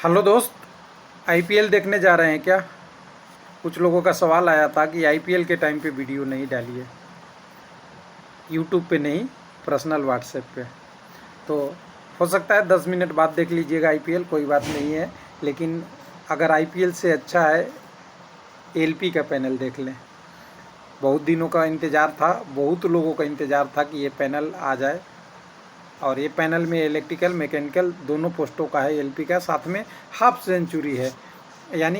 Hello दोस्त, IPL देखने जा रहे हैं क्या? कुछ लोगों का सवाल आया था कि आईपीएल के टाइम पे वीडियो नहीं डालिए, यूट्यूब पे नहीं, पर्सनल व्हाट्सएप पे। तो हो सकता है 10 मिनट बाद देख लीजिएगा आईपीएल, कोई बात नहीं है। लेकिन अगर आईपीएल से अच्छा है एलपी का पैनल देख लें। बहुत दिनों का इंतज़ार था, बहुत लोगों का इंतज़ार था कि ये पैनल आ जाए। और ये पैनल में इलेक्ट्रिकल मैकेनिकल दोनों पोस्टों का है एलपी का, साथ में हाफ सेंचुरी है। यानी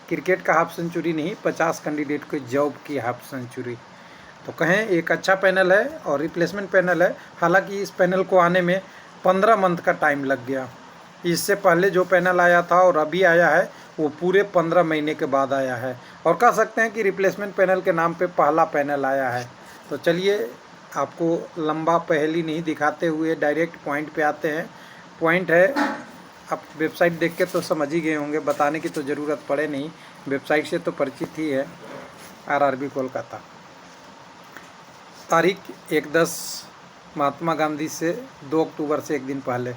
क्रिकेट का हाफ सेंचुरी नहीं, 50 कैंडिडेट को जॉब की हाफ सेंचुरी। तो कहें एक अच्छा पैनल है और रिप्लेसमेंट पैनल है। हालांकि इस पैनल को आने में 15 मंथ का टाइम लग गया। इससे पहले जो पैनल आया था और अभी आया है वो पूरे 15 महीने के बाद आया है, और कह सकते हैं कि रिप्लेसमेंट पैनल के नाम पे पहला पैनल आया है। तो चलिए आपको लंबा पहेली नहीं दिखाते हुए डायरेक्ट पॉइंट पे आते हैं। पॉइंट है, आप वेबसाइट देख के तो समझ ही गए होंगे, बताने की तो ज़रूरत पड़े नहीं, वेबसाइट से तो परिचित ही है। आरआरबी कोलकाता, तारीख 1/10 महात्मा गांधी से 2 अक्टूबर से एक दिन पहले।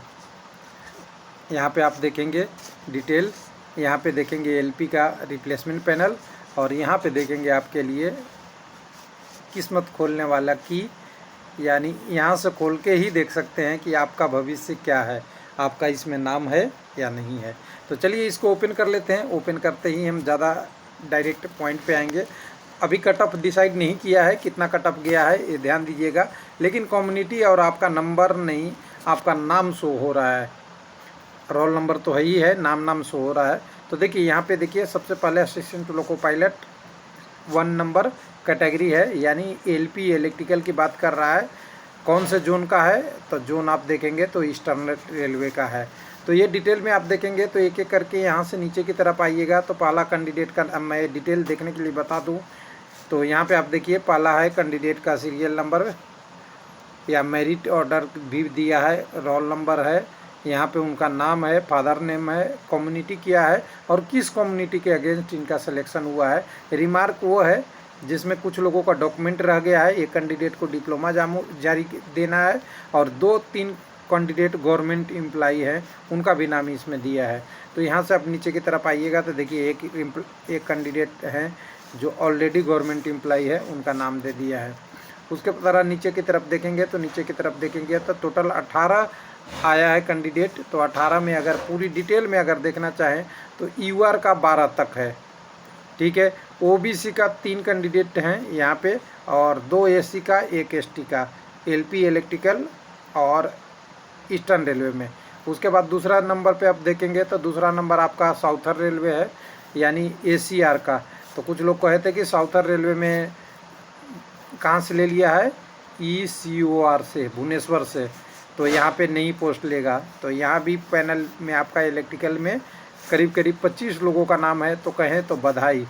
यहाँ पे आप देखेंगे डिटेल, यहाँ पे देखेंगे एलपी का रिप्लेसमेंट पैनल, और यहाँ पे देखेंगे आपके लिए किस्मत खोलने वाला की। यानी यहाँ से खोल के ही देख सकते हैं कि आपका भविष्य क्या है, आपका इसमें नाम है या नहीं है। तो चलिए इसको ओपन कर लेते हैं। ओपन करते ही हम ज़्यादा डायरेक्ट पॉइंट पे आएंगे। अभी कट ऑफ डिसाइड नहीं किया है, कितना कट ऑफ गया है ये ध्यान दीजिएगा। लेकिन कम्युनिटी और आपका नंबर नहीं, आपका नाम शो हो रहा है। रोल नंबर तो है ही है, नाम शो हो रहा है। तो देखिए यहाँ पे देखिए, सबसे पहले assistant loco pilot 1 number category है, यानी एलपी इलेक्ट्रिकल की बात कर रहा है। कौन से जोन का है? तो जोन आप देखेंगे तो ईस्टर्न रेलवे का है। तो ये डिटेल में आप देखेंगे तो एक एक करके यहाँ से नीचे की तरफ आइएगा तो पहला कैंडिडेट का, मैं डिटेल देखने के लिए बता दूँ तो यहाँ पे आप देखिए पहला है कैंडिडेट का सीरियल नंबर या मेरिट ऑर्डर भी दिया है, रोल नंबर है, यहाँ पे उनका नाम है, फादर नेम है, कम्युनिटी क्या है और किस कम्युनिटी के अगेंस्ट इनका सिलेक्शन हुआ है। रिमार्क वो है जिसमें कुछ लोगों का डॉक्यूमेंट रह गया है, एक कैंडिडेट को डिप्लोमा जारी देना है, और 2-3 कैंडिडेट गवर्नमेंट एम्प्लॉई है, उनका भी नाम इसमें दिया है। तो यहाँ से आप नीचे की तरफ आइएगा तो देखिए एक कैंडिडेट हैं जो ऑलरेडी गवर्नमेंट एम्प्लॉई है, उनका नाम दे दिया है। उसके तरह नीचे की तरफ देखेंगे तो नीचे की तरफ देखेंगे तो टोटल 18 आया है कैंडिडेट। तो 18 में अगर पूरी डिटेल में अगर देखना चाहें तो यूआर का 12 तक है, ठीक है। ओबीसी का 3 कैंडिडेट हैं यहाँ पे, और 2 एससी का, 1 एसटी का, एलपी इलेक्ट्रिकल और ईस्टर्न रेलवे में। उसके बाद दूसरा नंबर पे आप देखेंगे तो दूसरा नंबर आपका साउथर्न रेलवे है, यानी एसीआर का। तो कुछ लोग कहते हैं कि साउथर्न रेलवे में कहाँ से ले लिया है, ECOR से, भुवनेश्वर से, तो यहाँ पे नई पोस्ट लेगा। तो यहाँ भी पैनल में आपका इलेक्ट्रिकल में करीब 25 लोगों का नाम है, तो कहें तो बधाई।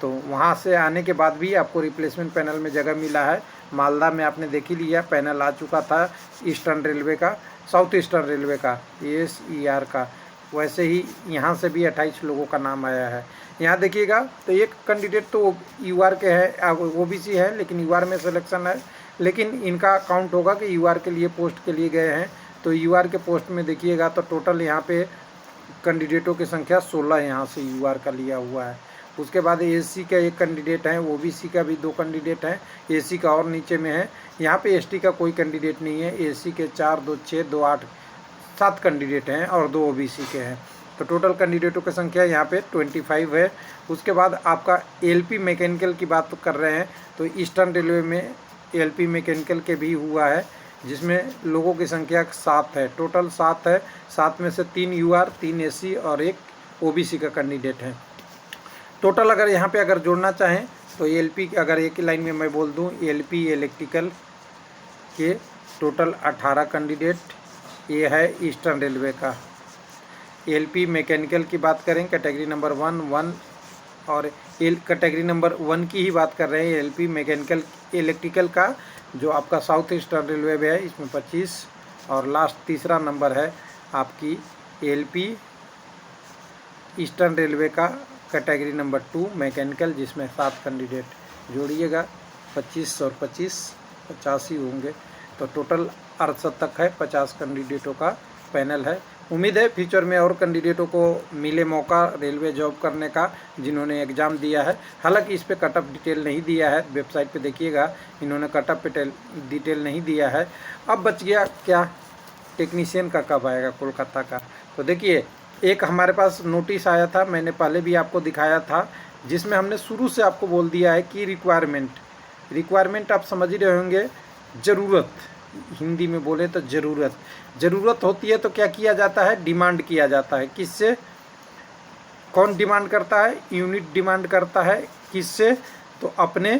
तो वहाँ से आने के बाद भी आपको रिप्लेसमेंट पैनल में जगह मिला है। मालदा में आपने देख ही लिया, पैनल आ चुका था ईस्टर्न रेलवे का, साउथ ईस्टर्न रेलवे का, ESER का। वैसे ही यहाँ से भी 28 लोगों का नाम आया है। यहाँ देखिएगा तो एक कैंडिडेट तो यूआर के हैं, ओबीसी है, लेकिन यूआर में सिलेक्शन है, लेकिन इनका काउंट होगा कि यूआर के लिए पोस्ट के लिए गए हैं। तो यूआर के पोस्ट में देखिएगा तो टोटल यहाँ पे कैंडिडेटों की संख्या 16 यहाँ से यूआर का लिया हुआ है। उसके बाद एससी का 1 कैंडिडेट है, ओबीसी का भी 2 कैंडिडेट हैं, एससी का और नीचे में है। यहाँ पे एसटी का कोई कैंडिडेट नहीं है। एससी के 4, 2, 6, 2, 8, 7 कैंडिडेट हैं और 2 ओबीसी के हैं। तो टोटल कैंडिडेटों की संख्या यहाँ पे 25 है। उसके बाद आपका एलपी मैकेनिकल की बात कर रहे हैं तो ईस्टर्न रेलवे में एलपी मैकेनिकल के भी हुआ है, जिसमें लोगों की संख्या 7 है, टोटल 7 है। 7 में से 3 यूआर, 3 एससी और 1 ओबीसी का कैंडिडेट है। टोटल अगर यहाँ पे अगर जोड़ना चाहें तो एलपी, अगर एक ही लाइन में मैं बोल दूँ, एलपी इलेक्ट्रिकल के टोटल 18 कैंडिडेट, ये है ईस्टर्न रेलवे का। एलपी मैकेनिकल की बात करें कैटेगरी नंबर 1 और कैटेगरी नंबर 1 की ही बात कर रहे हैं, एलपी मैकेनिकल इलेक्ट्रिकल का जो आपका साउथ ईस्टर्न रेलवे में है, इसमें 25, और लास्ट तीसरा नंबर है आपकी एलपी ईस्टर्न रेलवे का कैटेगरी नंबर 2 मैकेनिकल, जिसमें 7 कैंडिडेट जोड़िएगा, 25 और 25 85 होंगे। तो टोटल 68 तक है, 50 कैंडिडेटों का पैनल है। उम्मीद है फ्यूचर में और कैंडिडेटों को मिले मौका रेलवे जॉब करने का जिन्होंने एग्ज़ाम दिया है। हालांकि इस पे कट ऑफ डिटेल नहीं दिया है, वेबसाइट पे देखिएगा इन्होंने कट ऑफ डिटेल नहीं दिया है। अब बच गया क्या, टेक्नीशियन का कब आएगा कोलकाता का। तो देखिए एक हमारे पास नोटिस आया था, मैंने पहले भी आपको दिखाया था, जिसमें हमने शुरू से आपको बोल दिया है कि रिक्वायरमेंट आप समझ ही रहे होंगे, ज़रूरत, हिंदी में बोले तो ज़रूरत होती है तो क्या किया जाता है, डिमांड किया जाता है। किससे, कौन डिमांड करता है, यूनिट डिमांड करता है। किससे, तो अपने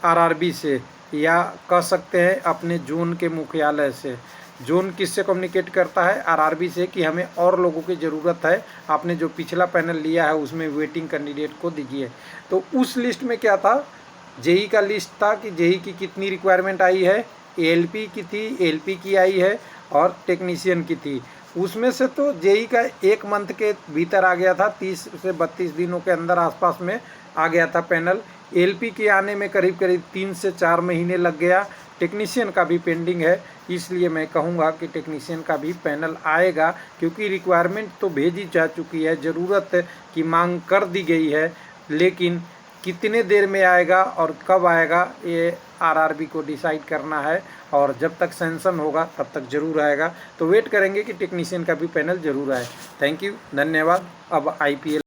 आरआरबी से, या कह सकते हैं अपने जोन के मुख्यालय से। जोन किससे कम्युनिकेट करता है, आरआरबी से, कि हमें और लोगों की ज़रूरत है, आपने जो पिछला पैनल लिया है उसमें वेटिंग कैंडिडेट को दीजिए। तो उस लिस्ट में क्या था, जेई का लिस्ट था कि जेई की कितनी रिक्वायरमेंट आई है, एएलपी की थी, एलपी की आई है, और टेक्नीशियन की थी। उसमें से तो जेई का 1 मंथ के भीतर आ गया था, 30 से 32 दिनों के अंदर आसपास में आ गया था पैनल। एलपी के आने में करीब 3 से 4 महीने लग गया। टेक्नीशियन का भी पेंडिंग है, इसलिए मैं कहूँगा कि टेक्नीशियन का भी पैनल आएगा, क्योंकि रिक्वायरमेंट तो भेजी जा चुकी है, ज़रूरत की मांग कर दी गई है, लेकिन कितने देर में आएगा और कब आएगा ये आरआरबी को डिसाइड करना है, और जब तक सैंक्शन होगा तब तक ज़रूर आएगा। तो वेट करेंगे कि टेक्नीशियन का भी पैनल ज़रूर आए। थैंक यू, धन्यवाद। अब आईपीएल